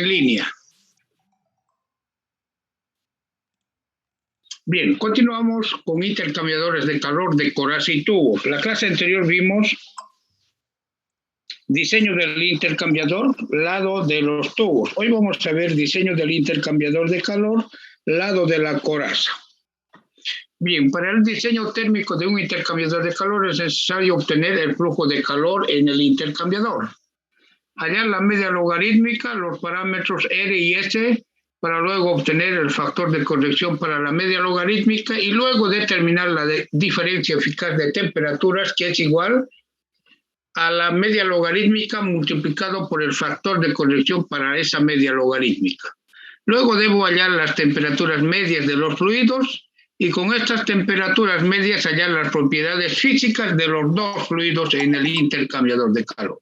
en línea. Bien, continuamos con intercambiadores de calor de coraza y tubo. En la clase anterior vimos diseño del intercambiador, lado de los tubos. Hoy vamos a ver diseño del intercambiador de calor, lado de la coraza. Bien, para el diseño térmico de un intercambiador de calor es necesario obtener el flujo de calor en el intercambiador. Hallar la media logarítmica, los parámetros R y S, para luego obtener el factor de corrección para la media logarítmica y luego determinar la diferencia eficaz de temperaturas, que es igual a la media logarítmica multiplicado por el factor de corrección para esa media logarítmica. Luego debo hallar las temperaturas medias de los fluidos y con estas temperaturas medias hallar las propiedades físicas de los dos fluidos en el intercambiador de calor.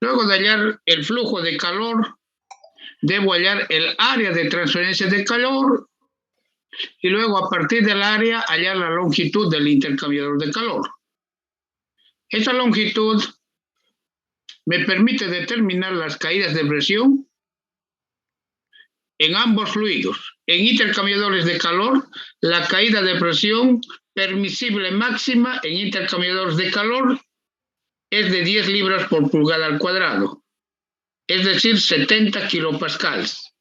Luego de hallar el flujo de calor, debo hallar el área de transferencia de calor y luego a partir del área hallar la longitud del intercambiador de calor. Esta longitud me permite determinar las caídas de presión en ambos fluidos. En intercambiadores de calor, la caída de presión permisible máxima en intercambiadores de calor es de 10 libras por pulgada al cuadrado, es decir, 70 kilopascales.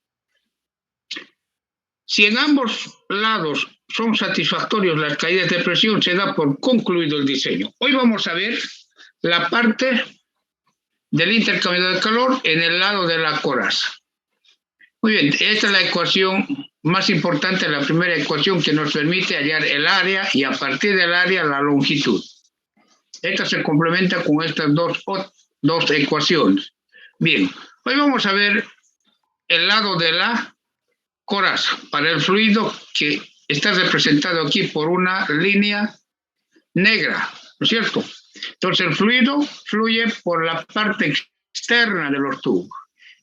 Si en ambos lados son satisfactorios las caídas de presión, se da por concluido el diseño. Hoy vamos a ver la parte del intercambiador de calor en el lado de la coraza. Muy bien, esta es la ecuación más importante, la primera ecuación que nos permite hallar el área y a partir del área la longitud. Esta se complementa con estas dos ecuaciones. Bien, hoy vamos a ver el lado de la coraza para el fluido que está representado aquí por una línea negra, ¿no es cierto? Entonces el fluido fluye por la parte externa de los tubos.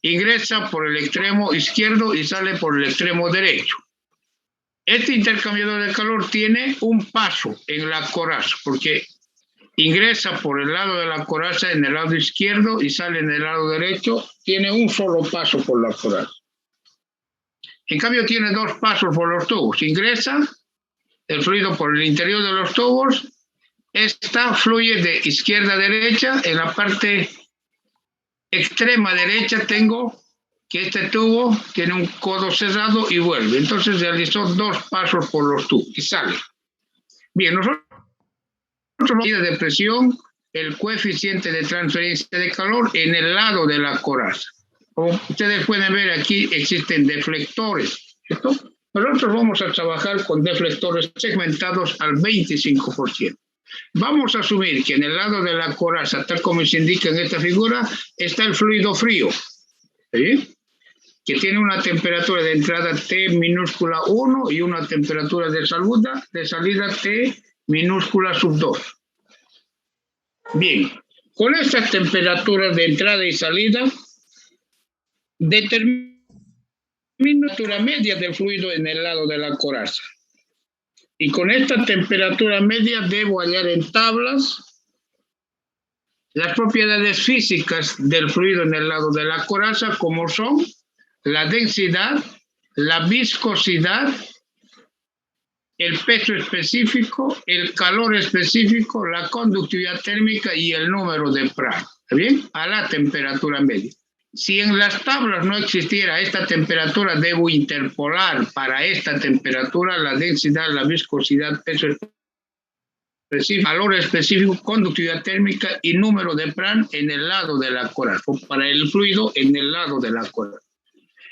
Ingresa por el extremo izquierdo y sale por el extremo derecho. Este intercambiador de calor tiene un paso en la coraza, porque ingresa por el lado de la coraza en el lado izquierdo y sale en el lado derecho. Tiene un solo paso por la coraza. En cambio tiene dos pasos por los tubos. Ingresa el fluido por el interior de los tubos. Esta fluye de izquierda a derecha. En la parte extrema derecha tengo que este tubo tiene un codo cerrado y vuelve. Entonces realizó dos pasos por los tubos y sale. Bien, nosotros medida de presión, el coeficiente de transferencia de calor en el lado de la coraza. Como ustedes pueden ver aquí existen deflectores, ¿cierto? Nosotros vamos a trabajar con deflectores segmentados al 25%. Vamos a asumir que en el lado de la coraza, tal como se indica en esta figura, está el fluido frío, ¿sí? Que tiene una temperatura de entrada T minúscula 1 y una temperatura de salida T minúscula sub 2. Bien, con estas temperaturas de entrada y salida, determino la temperatura media del fluido en el lado de la coraza. Y con esta temperatura media debo hallar en tablas las propiedades físicas del fluido en el lado de la coraza, como son la densidad, la viscosidad, el peso específico, el calor específico, la conductividad térmica y el número de Prandtl. ¿Está bien? A la temperatura media. Si en las tablas no existiera esta temperatura, debo interpolar para esta temperatura la densidad, la viscosidad, peso específico, calor específico, conductividad térmica y número de Prandtl en el lado de la coraza, o para el fluido en el lado de la coraza.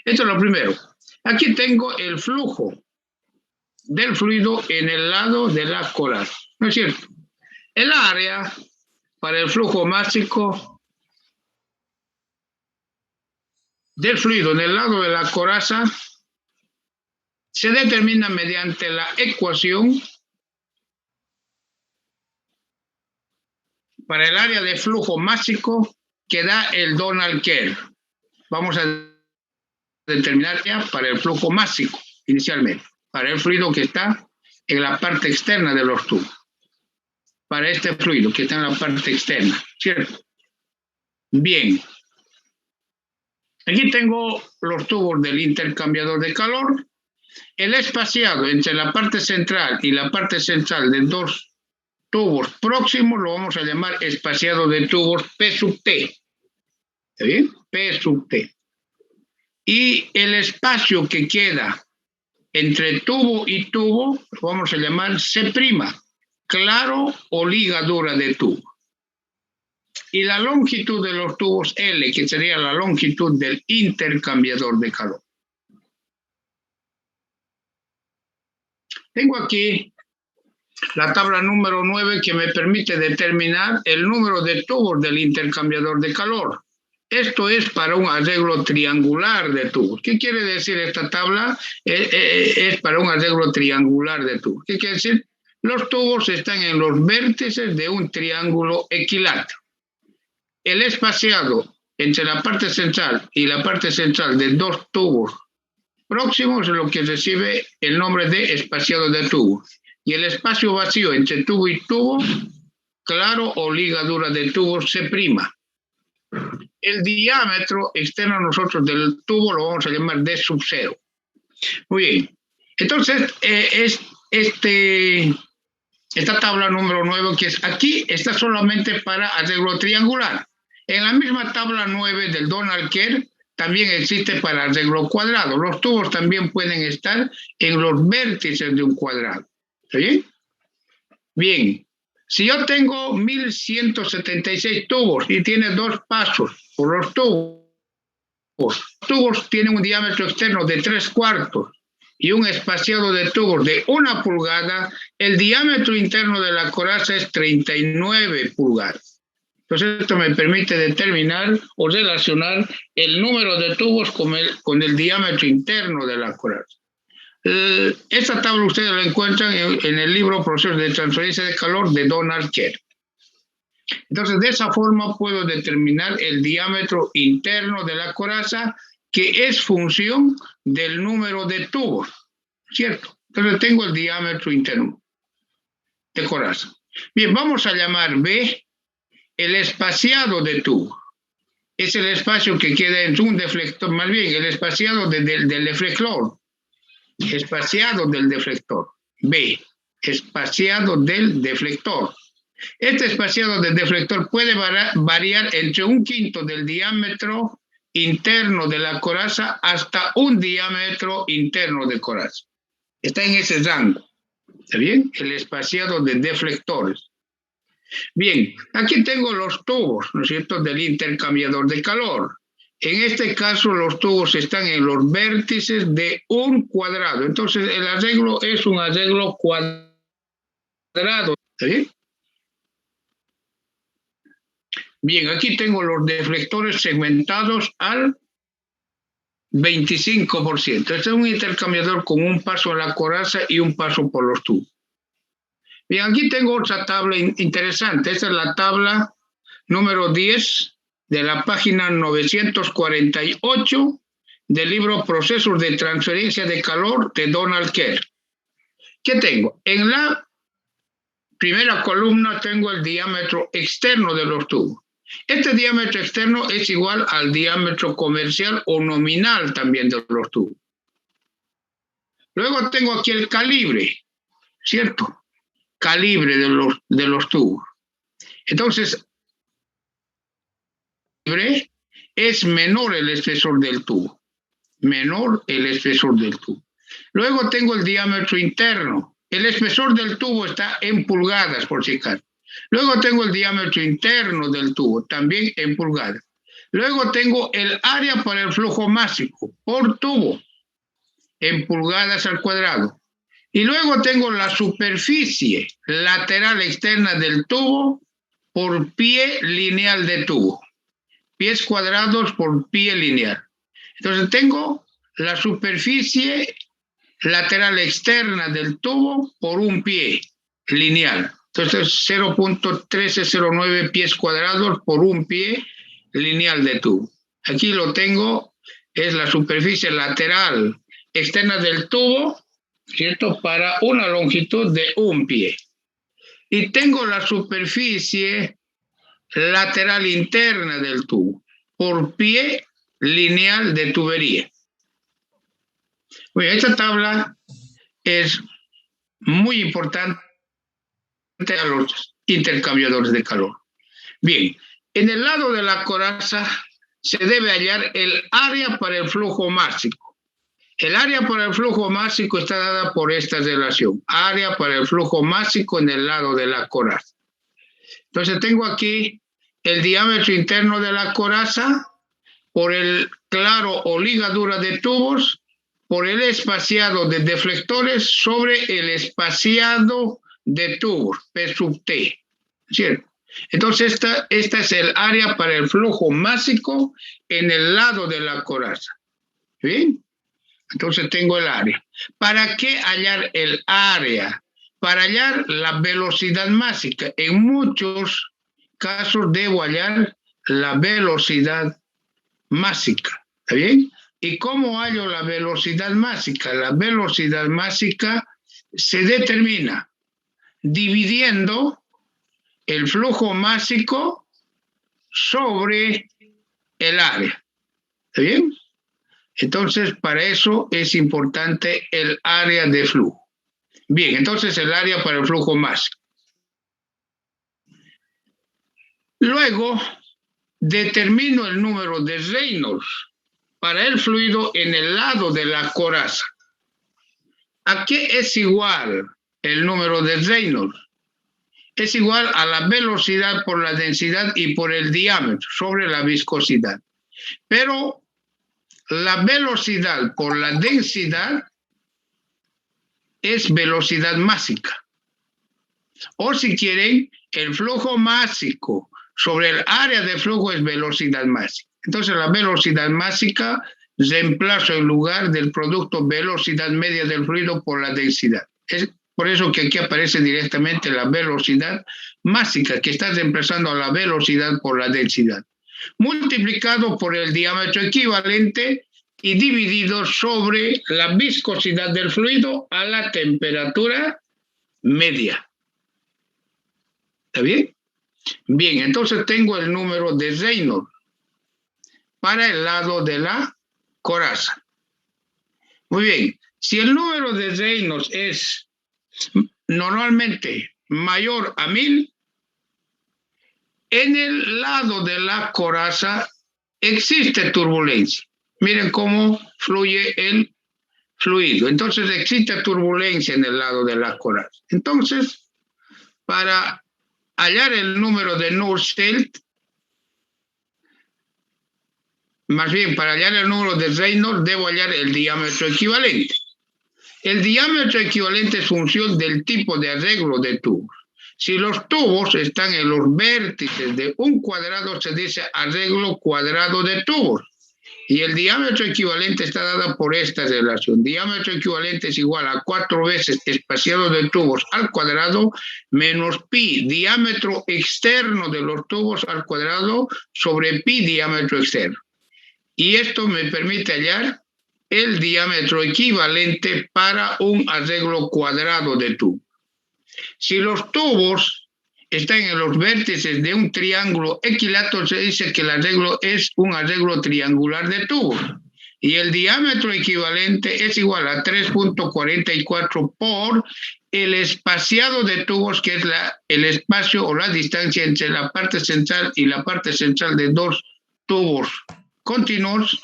Esto es lo primero. Aquí tengo el flujo del fluido en el lado de la coraza, ¿no es cierto? El área para el flujo másico del fluido en el lado de la coraza se determina mediante la ecuación para el área de flujo másico que da el Donald Kerr. Vamos a determinar ya para el flujo másico inicialmente, para el fluido que está en la parte externa de los tubos, para este fluido que está en la parte externa, ¿cierto? Bien. Aquí tengo los tubos del intercambiador de calor. El espaciado entre la parte central y la parte central de dos tubos próximos lo vamos a llamar espaciado de tubos P sub T. ¿Está bien? P sub T. Y el espacio que queda entre tubo y tubo lo vamos a llamar C', claro o ligadura de tubo. Y la longitud de los tubos L, que sería la longitud del intercambiador de calor. Tengo aquí la tabla número 9 que me permite determinar el número de tubos del intercambiador de calor. Esto es para un arreglo triangular de tubos. ¿Qué quiere decir esta tabla? Es para un arreglo triangular de tubos. ¿Qué quiere decir? Los tubos están en los vértices de un triángulo equilátero. El espaciado entre la parte central y la parte central de dos tubos próximos es lo que recibe el nombre de espaciado de tubo. Y el espacio vacío entre tubo y tubo, claro o ligadura de tubo, C'. El diámetro externo nosotros del tubo lo vamos a llamar D sub 0. Muy bien. Entonces, esta tabla número 9 que es aquí está solamente para arreglo triangular. En la misma tabla 9 del Donald Kerr también existe para arreglo cuadrado. Los tubos también pueden estar en los vértices de un cuadrado. ¿Está bien? Bien. Si yo tengo 1176 tubos y tiene dos pasos por los tubos tienen un diámetro externo de 3/4 y un espaciado de tubos de 1 pulgada, el diámetro interno de la coraza es 39 pulgadas. Entonces esto me permite determinar o relacionar el número de tubos con el diámetro interno de la coraza. Esta tabla ustedes la encuentran en el libro Procesos de Transferencia de Calor de Donald Kerr. Entonces, de esa forma puedo determinar el diámetro interno de la coraza, que es función del número de tubos, ¿cierto? Entonces tengo el diámetro interno de coraza. Bien, vamos a llamar B el espaciado de tubo. Es el espacio que queda entre un deflector, más bien el espaciado del deflector. Espaciado del deflector. B, espaciado del deflector. Este espaciado del deflector puede variar entre 1/5 del diámetro interno de la coraza hasta un diámetro interno de coraza. Está en ese rango. ¿Está bien? El espaciado de deflectores. Bien, aquí tengo los tubos, ¿no es cierto?, del intercambiador de calor. En este caso, los tubos están en los vértices de un cuadrado. Entonces, el arreglo es un arreglo cuadrado. ¿Está bien? Bien, aquí tengo los deflectores segmentados al 25%. Este es un intercambiador con un paso a la coraza y un paso por los tubos. Bien, aquí tengo otra tabla interesante. Esta es la tabla número 10 de la página 948 del libro Procesos de Transferencia de Calor de Donald Kerr. ¿Qué tengo? En la primera columna tengo el diámetro externo de los tubos. Este diámetro externo es igual al diámetro comercial o nominal también de los tubos. Luego tengo aquí el calibre, ¿cierto? Calibre de los tubos. Entonces, es menor el espesor del tubo. Menor el espesor del tubo. Luego tengo el diámetro interno. El espesor del tubo está en pulgadas, por si acaso. Luego tengo el diámetro interno del tubo, también en pulgadas. Luego tengo el área para el flujo másico por tubo, en pulgadas al cuadrado. Y luego tengo la superficie lateral externa del tubo por pie lineal de tubo. Pies cuadrados por pie lineal. Entonces tengo la superficie lateral externa del tubo por un pie lineal. Entonces 0.1309 pies cuadrados por un pie lineal de tubo. Aquí lo tengo, es la superficie lateral externa del tubo, ¿cierto?, para una longitud de un pie. Y tengo la superficie lateral interna del tubo por pie lineal de tubería. Oye, esta tabla es muy importante a los intercambiadores de calor. Bien, en el lado de la coraza se debe hallar el área para el flujo másico. El área para el flujo másico está dada por esta relación. Área para el flujo másico en el lado de la coraza. Entonces tengo aquí el diámetro interno de la coraza por el claro o ligadura de tubos, por el espaciado de deflectores sobre el espaciado de tubos, P sub T. ¿Cierto? Entonces esta es el área para el flujo másico en el lado de la coraza. ¿Bien? Entonces tengo el área. ¿Para qué hallar el área? Para hallar la velocidad másica. En muchos casos debo hallar la velocidad másica. ¿Está bien? ¿Y cómo hallo la velocidad másica? La velocidad másica se determina dividiendo el flujo másico sobre el área. ¿Está bien? Entonces, para eso es importante el área de flujo. Bien, entonces el área para el flujo másico. Luego, determino el número de Reynolds para el fluido en el lado de la coraza. ¿A qué es igual el número de Reynolds? Es igual a la velocidad por la densidad y por el diámetro sobre la viscosidad. Pero la velocidad por la densidad es velocidad másica. O si quieren, el flujo másico sobre el área de flujo es velocidad másica. Entonces la velocidad másica reemplazo en lugar del producto velocidad media del fluido por la densidad. Es por eso que aquí aparece directamente la velocidad másica, que está reemplazando a la velocidad por la densidad, multiplicado por el diámetro equivalente y dividido sobre la viscosidad del fluido a la temperatura media. ¿Está bien? Bien, entonces tengo el número de Reynolds para el lado de la coraza. Muy bien, si el número de Reynolds es normalmente mayor a 1000, en el lado de la coraza existe turbulencia. Miren cómo fluye el fluido. Entonces existe turbulencia en el lado de la coraza. Entonces, para hallar el número de Nusselt, más bien para hallar el número de Reynolds, debo hallar el diámetro equivalente. El diámetro equivalente es función del tipo de arreglo de tubos. Si los tubos están en los vértices de un cuadrado, se dice arreglo cuadrado de tubos. Y el diámetro equivalente está dado por esta relación. Diámetro equivalente es igual a 4 veces espaciado de tubos al cuadrado menos pi, diámetro externo de los tubos al cuadrado sobre pi, diámetro externo. Y esto me permite hallar el diámetro equivalente para un arreglo cuadrado de tubo. Si los tubos están en los vértices de un triángulo equilátero, se dice que el arreglo es un arreglo triangular de tubos. Y el diámetro equivalente es igual a 3.44 por el espaciado de tubos, que es el espacio o la distancia entre la parte central y la parte central de dos tubos continuos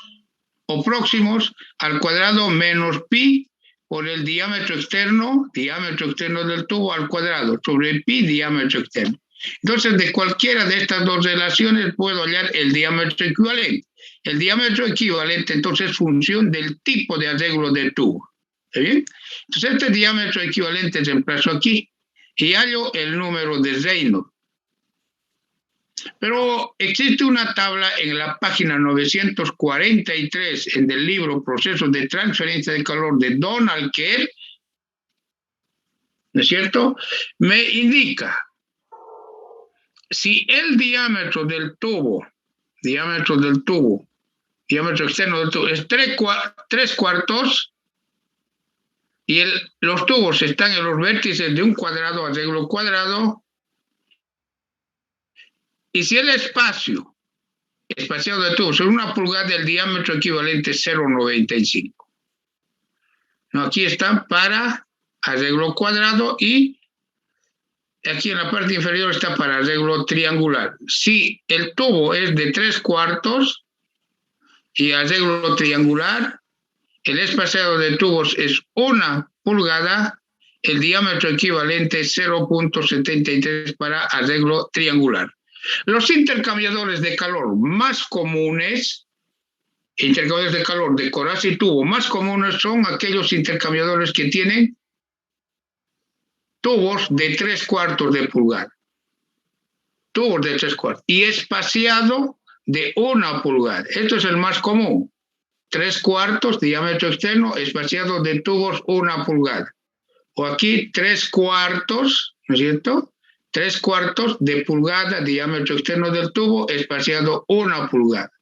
o próximos al cuadrado menos pi por el diámetro externo del tubo al cuadrado, sobre pi, diámetro externo. Entonces, de cualquiera de estas dos relaciones puedo hallar el diámetro equivalente. El diámetro equivalente, entonces, es función del tipo de arreglo de tubo. ¿Está bien? Entonces, este diámetro equivalente reemplazo aquí y hallo el número de Reynolds. Pero existe una tabla en la página 943 en el libro Procesos de Transferencia de Calor de Donald Kerr, ¿no es cierto? Me indica si el diámetro del tubo, diámetro externo del tubo es 3/4 y los tubos están en los vértices de un cuadrado, arreglo cuadrado, y si el espacio espaciado de tubos en 1 pulgada, el diámetro equivalente 0,95. No, aquí está para arreglo cuadrado y aquí en la parte inferior está para arreglo triangular. Si el tubo es de 3/4 y arreglo triangular, el espaciado de tubos es 1 pulgada, el diámetro equivalente es 0,73 para arreglo triangular. Los intercambiadores de calor más comunes, intercambiadores de calor de coraza y tubo más comunes, son aquellos intercambiadores que tienen tubos de 3/4 de pulgada. Tubos de 3/4 y espaciado de 1 pulgada. Esto es el más común. 3/4 diámetro externo, espaciado de tubos 1 pulgada. O aquí 3/4, ¿no es cierto? 3/4 de pulgada, diámetro externo del tubo, espaciado 1 pulgada.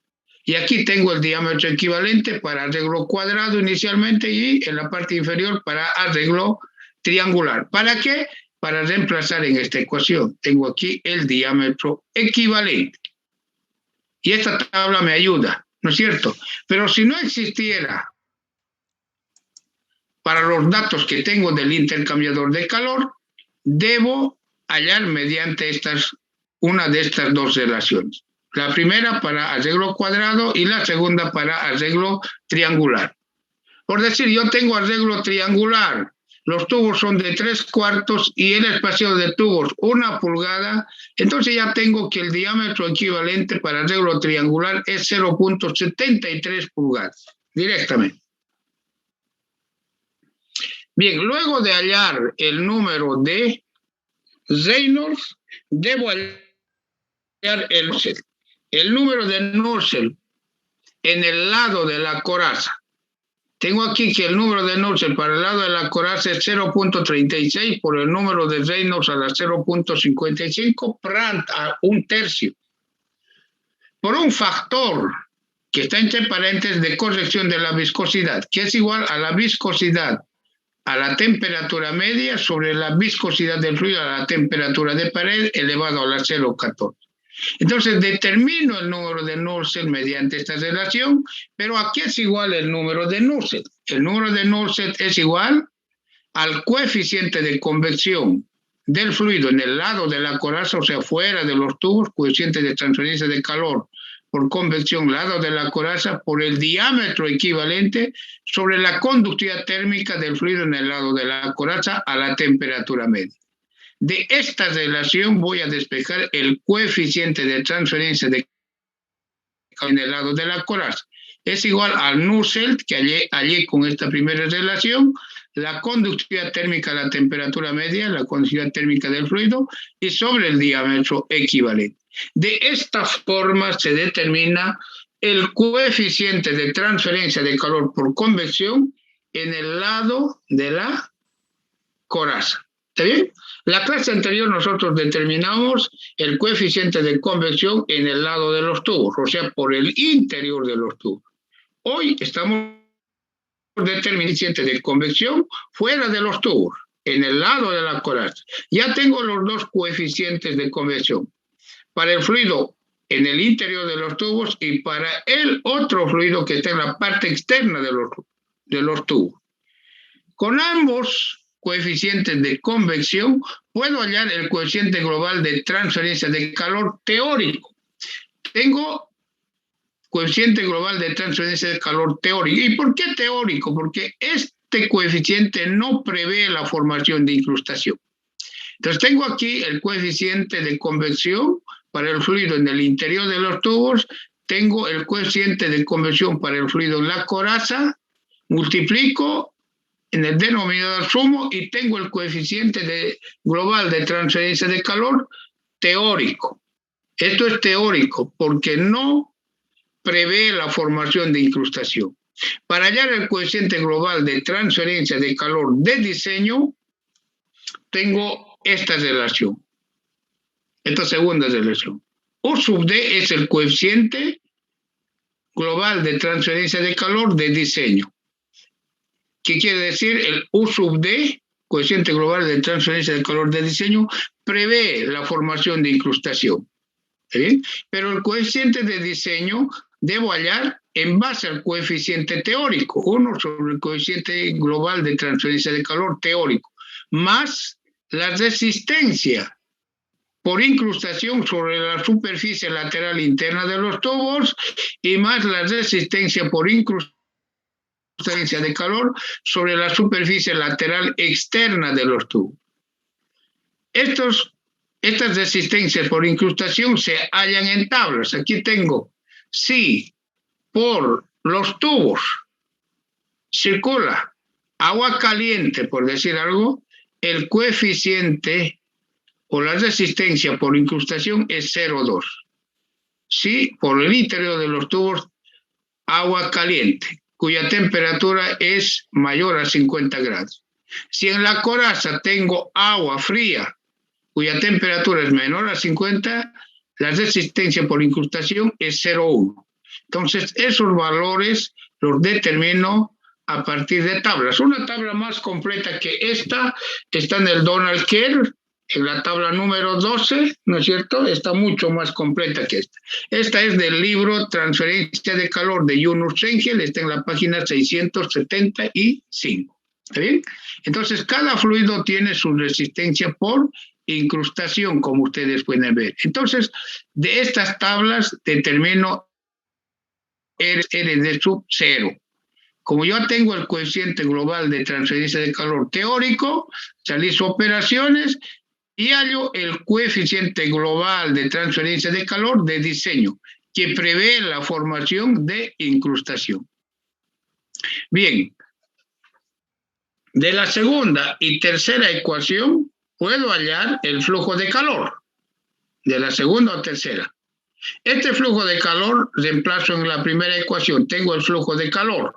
Y aquí tengo el diámetro equivalente para arreglo cuadrado inicialmente y en la parte inferior para arreglo triangular. ¿Para qué? Para reemplazar en esta ecuación. Tengo aquí el diámetro equivalente. Y esta tabla me ayuda, ¿no es cierto? Pero si no existiera para los datos que tengo del intercambiador de calor, debo hallar mediante una de estas dos relaciones. La primera para arreglo cuadrado y la segunda para arreglo triangular. Por decir, yo tengo arreglo triangular, los tubos son de 3/4 y el espacio de tubos 1 pulgada, entonces ya tengo que el diámetro equivalente para arreglo triangular es 0,73 pulgadas, directamente. Bien, luego de hallar el número de Reynolds, debo hallar el número de Nusselt en el lado de la coraza. Tengo aquí que el número de Nusselt para el lado de la coraza es 0,36 por el número de Reynolds a la 0,55, a 1/3. Por un factor que está entre paréntesis de corrección de la viscosidad, que es igual a la viscosidad a la temperatura media sobre la viscosidad del fluido a la temperatura de pared elevado a la 0,14. Entonces determino el número de Nusselt mediante esta relación, pero aquí es igual el número de Nusselt. El número de Nusselt es igual al coeficiente de convección del fluido en el lado de la coraza, o sea, fuera de los tubos, coeficiente de transferencia de calor por convección, lado de la coraza, por el diámetro equivalente sobre la conductividad térmica del fluido en el lado de la coraza a la temperatura media. De esta relación voy a despejar el coeficiente de transferencia de calor en el lado de la coraza. Es igual al Nusselt que hallé con esta primera relación, la conductividad térmica a la temperatura media, la conductividad térmica del fluido, y sobre el diámetro equivalente. De esta forma se determina el coeficiente de transferencia de calor por convección en el lado de la coraza. ¿Está bien? La clase anterior nosotros determinamos el coeficiente de convección en el lado de los tubos, o sea, por el interior de los tubos. Hoy estamos determinando el coeficiente de convección fuera de los tubos, en el lado de la coraza. Ya tengo los dos coeficientes de convección. Para el fluido en el interior de los tubos y para el otro fluido que está en la parte externa de los tubos. Con ambos coeficientes de convección puedo hallar el coeficiente global de transferencia de calor teórico. Tengo coeficiente global de transferencia de calor teórico. ¿Y por qué teórico? Porque este coeficiente no prevé la formación de incrustación. Entonces tengo aquí el coeficiente de convección para el fluido en el interior de los tubos, tengo el coeficiente de convección para el fluido en la coraza, multiplico en el denominador sumo y tengo el coeficiente global de transferencia de calor teórico. Esto es teórico porque no prevé la formación de incrustación. Para hallar el coeficiente global de transferencia de calor de diseño, tengo esta relación. Esta segunda relación. U sub D es el coeficiente global de transferencia de calor de diseño. ¿Qué quiere decir? El U sub D, coeficiente global de transferencia de calor de diseño, prevé la formación de incrustación. ¿sí? Pero el coeficiente de diseño debo hallar en base al coeficiente teórico, 1 sobre el coeficiente global de transferencia de calor teórico, más la resistencia por incrustación sobre la superficie lateral interna de los tubos y más la resistencia por incrustación de calor sobre la superficie lateral externa de los tubos. Estas resistencias por incrustación se hallan en tablas. Aquí tengo, si por los tubos circula agua caliente, por decir algo, el coeficiente o la resistencia por incrustación es 0,2. Si por el interior de los tubos agua caliente, cuya temperatura es mayor a 50 grados. Si en la coraza tengo agua fría, cuya temperatura es menor a 50, la resistencia por incrustación es 0,1. Entonces, esos valores los determino a partir de tablas. Una tabla más completa que esta está en el Donald Kerr, en la tabla número 12, ¿no es cierto? Está mucho más completa que esta. Esta es del libro Transferencia de Calor de Yunus Engel, está en la página 675. ¿Está bien? Entonces, cada fluido tiene su resistencia por incrustación, como ustedes pueden ver. Entonces, de estas tablas determino R de sub 0. Como yo tengo el coeficiente global de transferencia de calor teórico, realizo operaciones y hallo el coeficiente global de transferencia de calor de diseño, que prevé la formación de incrustación. Bien, de la segunda y tercera ecuación puedo hallar el flujo de calor, de la segunda o tercera. Este flujo de calor reemplazo en la primera ecuación, tengo el flujo de calor.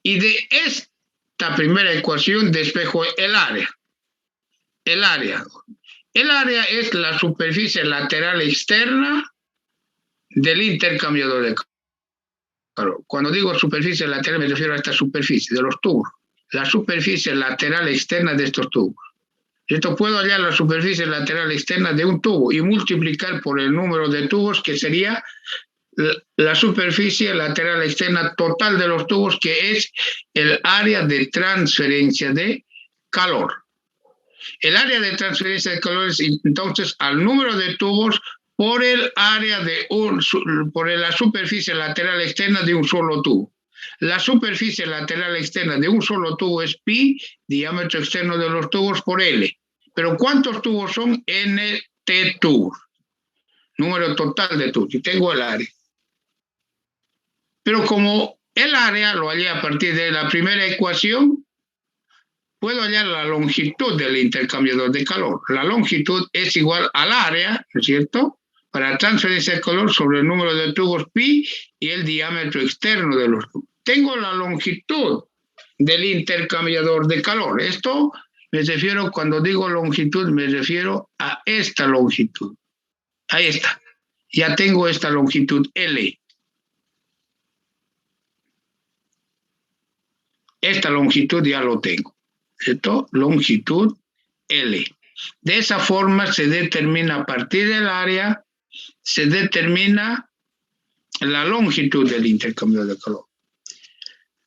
Y de esta primera ecuación despejo el área. El área es la superficie lateral externa del intercambiador de calor. Cuando digo superficie lateral me refiero a esta superficie de los tubos. La superficie lateral externa de estos tubos. Esto puedo hallar la superficie lateral externa de un tubo y multiplicar por el número de tubos, que sería la superficie lateral externa total de los tubos, que es el área de transferencia de calor. El área de transferencia de calor es entonces al número de tubos por el área por la superficie lateral externa de un solo tubo. La superficie lateral externa de un solo tubo es pi, diámetro externo de los tubos, por L. Pero ¿cuántos tubos son? NT tubos. Número total de tubos. Y tengo el área. Pero como el área lo hallé a partir de la primera ecuación, puedo hallar la longitud del intercambiador de calor. La longitud es igual al área, ¿no es cierto?, para transferencia de calor sobre el número de tubos pi y el diámetro externo de los tubos. Tengo la longitud del intercambiador de calor. Esto me refiero, cuando digo longitud, me refiero a esta longitud. Ahí está. Ya tengo esta longitud L. Esta longitud ya lo tengo, ¿cierto? Longitud L. De esa forma se determina a partir del área, se determina la longitud del intercambiador de calor.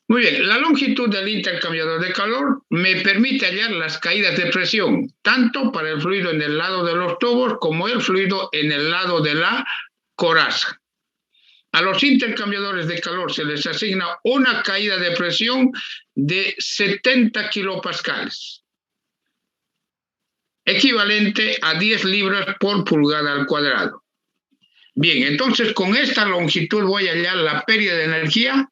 Muy bien, la longitud del intercambiador de calor me permite hallar las caídas de presión, tanto para el fluido en el lado de los tubos como el fluido en el lado de la coraza. A los intercambiadores de calor se les asigna una caída de presión de 70 kilopascales, equivalente a 10 libras por pulgada al cuadrado. Bien, entonces con esta longitud voy a hallar la pérdida de energía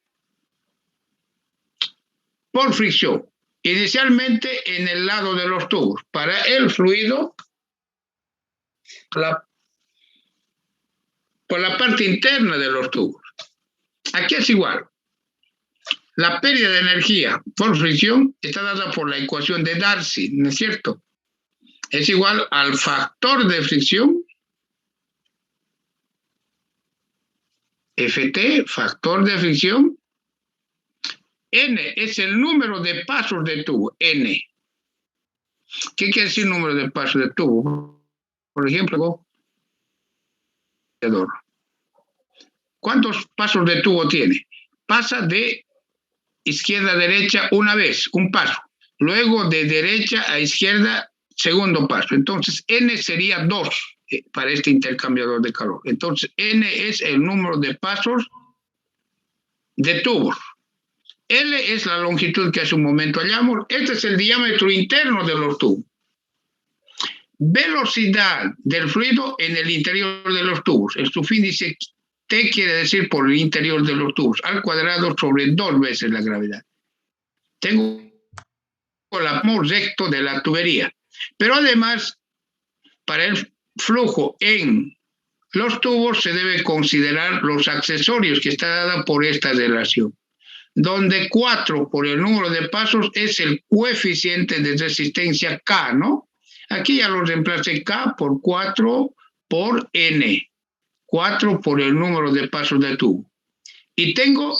por fricción, inicialmente en el lado de los tubos. Para el fluido, por la parte interna de los tubos. Aquí es igual. La pérdida de energía por fricción está dada por la ecuación de Darcy, ¿no es cierto? Es igual al factor de fricción, Ft, factor de fricción. N es el número de pasos de tubo, N. ¿Qué quiere decir número de pasos de tubo? Por ejemplo, ¿Cuántos pasos de tubo tiene? Pasa de izquierda a derecha una vez, un paso. Luego de derecha a izquierda, segundo paso. Entonces, N sería 2 para este intercambiador de calor. Entonces, N es el número de pasos de tubos. L es la longitud que hace un momento hallamos. Este es el diámetro interno de los tubos. Velocidad del fluido en el interior de los tubos. El subíndice T quiere decir por el interior de los tubos, al cuadrado sobre 2 veces la gravedad. Tengo el amor recto de la tubería. Pero además, para el flujo en los tubos se debe considerar los accesorios que está dada por esta relación, donde 4 por el número de pasos es el coeficiente de resistencia K, ¿no? Aquí ya lo reemplacé K por 4 por N. 4 por el número de pasos de tubo. Y tengo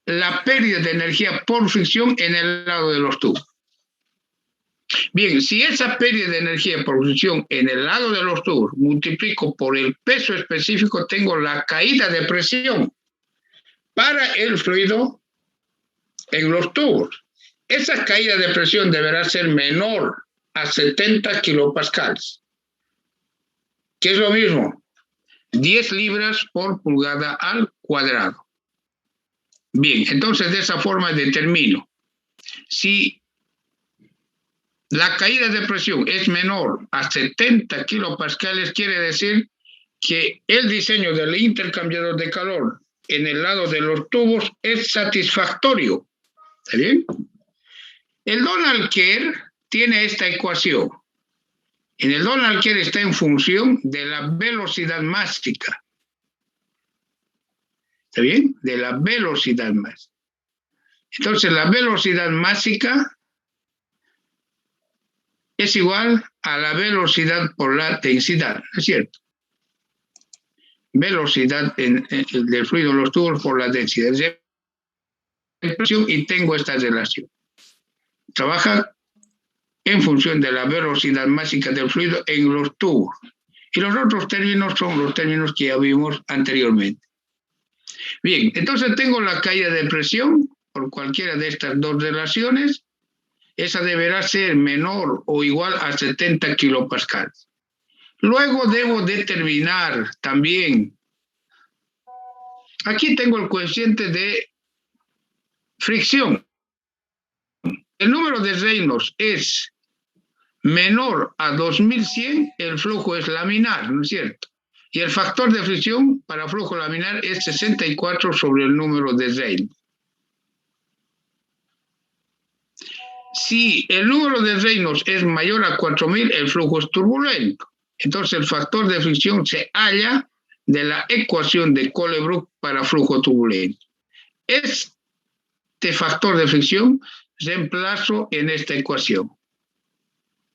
la pérdida de energía por fricción en el lado de los tubos. Bien, si esa pérdida de energía por fricción en el lado de los tubos multiplico por el peso específico, tengo la caída de presión para el fluido en los tubos. Esa caída de presión deberá ser menor a 70 kilopascales, que es lo mismo, 10 libras por pulgada al cuadrado. Bien, entonces de esa forma determino si la caída de presión es menor a 70 kilopascales, quiere decir que el diseño del intercambiador de calor en el lado de los tubos es satisfactorio. ¿Está bien? El Donald Kerr tiene esta ecuación. En el Donald Kerr está en función de la velocidad másica. ¿Está bien? De la velocidad másica. Entonces, la velocidad másica es igual a la velocidad por la densidad, ¿no es cierto? Velocidad del fluido en los tubos por la densidad. Y tengo esta relación. Trabaja en función de la velocidad másica del fluido en los tubos. Y los otros términos son los términos que ya vimos anteriormente. Bien, entonces tengo la caída de presión por cualquiera de estas dos relaciones. Esa deberá ser menor o igual a 70 kilopascales. Luego debo determinar también, aquí tengo el coeficiente de fricción. El número de Reynolds es menor a 2100, el flujo es laminar, ¿no es cierto? Y el factor de fricción para flujo laminar es 64 sobre el número de Reynolds. Si el número de Reynolds es mayor a 4000, el flujo es turbulento. Entonces el factor de fricción se halla de la ecuación de Colebrook para flujo turbulento. Este factor de fricción reemplazo en esta ecuación,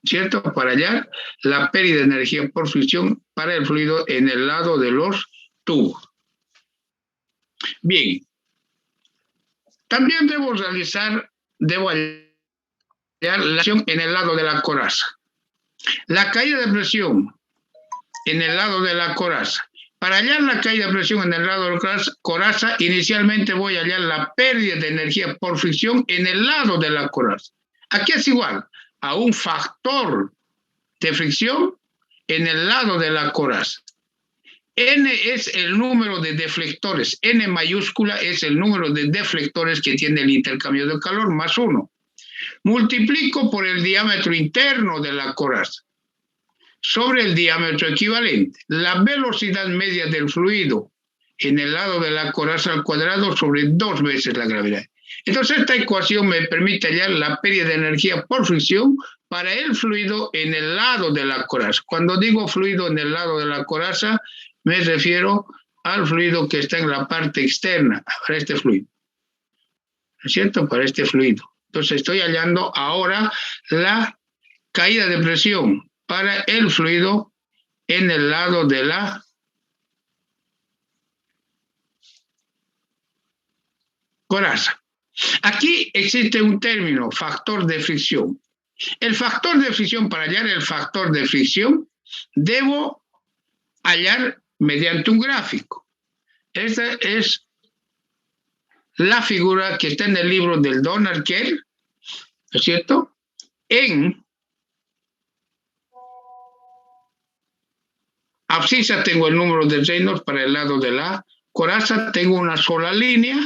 ¿cierto? Para hallar la pérdida de energía por fricción para el fluido en el lado de los tubos. Bien. También debo hallar la presión en el lado de la coraza. La caída de presión en el lado de la coraza. Para hallar la caída de presión en el lado de la coraza, inicialmente voy a hallar la pérdida de energía por fricción en el lado de la coraza. Aquí es igual a un factor de fricción en el lado de la coraza. N es el número de deflectores. N mayúscula es el número de deflectores que tiene el intercambio de calor, más 1. Multiplico por el diámetro interno de la coraza sobre el diámetro equivalente. La velocidad media del fluido en el lado de la coraza al cuadrado sobre 2 veces la gravedad. Entonces esta ecuación me permite hallar la pérdida de energía por fricción para el fluido en el lado de la coraza. Cuando digo fluido en el lado de la coraza, me refiero al fluido que está en la parte externa, para este fluido. ¿No es cierto? Para este fluido. Entonces estoy hallando ahora la caída de presión para el fluido en el lado de la coraza. Aquí existe un término, factor de fricción. El factor de fricción, para hallar el factor de fricción, debo hallar mediante un gráfico. Esta es la figura que está en el libro del Donald Kerr, ¿no es cierto? En abscisa tengo el número de Reynolds para el lado de la coraza, tengo una sola línea.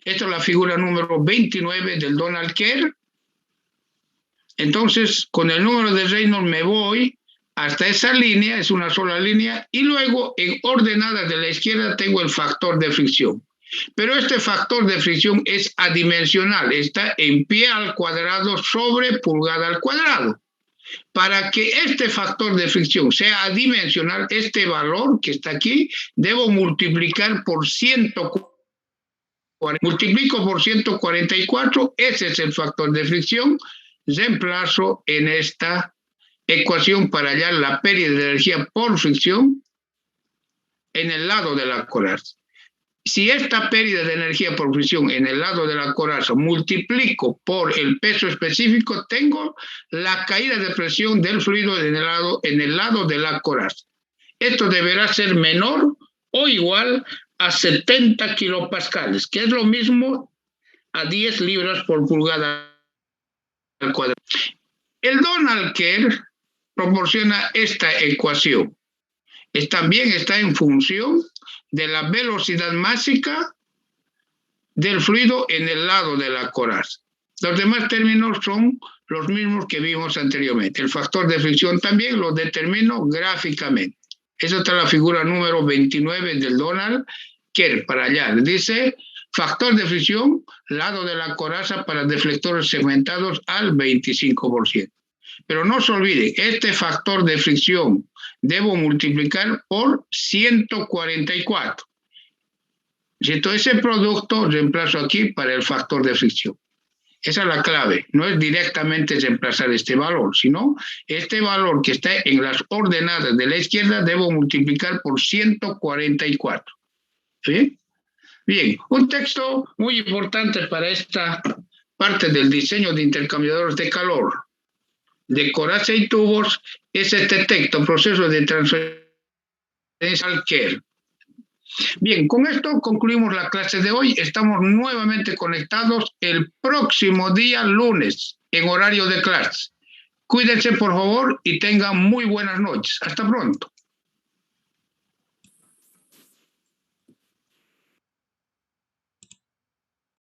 Esta es la figura número 29 del Donald Kerr. Entonces, con el número de Reynolds me voy hasta esa línea, es una sola línea, y luego en ordenadas de la izquierda tengo el factor de fricción. Pero este factor de fricción es adimensional, está en pie al cuadrado sobre pulgada al cuadrado. Para que este factor de fricción sea adimensional, este valor que está aquí, debo multiplicar por 140. Multiplico por 144, ese es el factor de fricción. Reemplazo en esta ecuación para hallar la pérdida de energía por fricción en el lado de la coraza. Si esta pérdida de energía por fricción en el lado de la coraza multiplico por el peso específico, tengo la caída de presión del fluido en el lado de la coraza. Esto deberá ser menor o igual a 70 kilopascales, que es lo mismo a 10 libras por pulgada al cuadrado. El Donald Kerr proporciona esta ecuación. También está en función de la velocidad máxima del fluido en el lado de la coraza. Los demás términos son los mismos que vimos anteriormente. El factor de fricción también lo determino gráficamente. Esa está la figura número 29 del Donald Kerr para allá. Dice factor de fricción, lado de la coraza para deflectores segmentados al 25%. Pero no se olviden, este factor de fricción debo multiplicar por 144. Entonces ese producto reemplazo aquí para el factor de fricción. Esa es la clave, no es directamente reemplazar este valor, sino este valor que está en las ordenadas de la izquierda debo multiplicar por 144. ¿Sí? Bien, un texto muy importante para esta parte del diseño de intercambiadores de calor de coraza y tubos es este texto, proceso de transferencia al Kerr. Bien, con esto concluimos la clase de hoy. Estamos nuevamente conectados el próximo día lunes en horario de clase. Cuídense por favor y tengan muy buenas noches. Hasta pronto.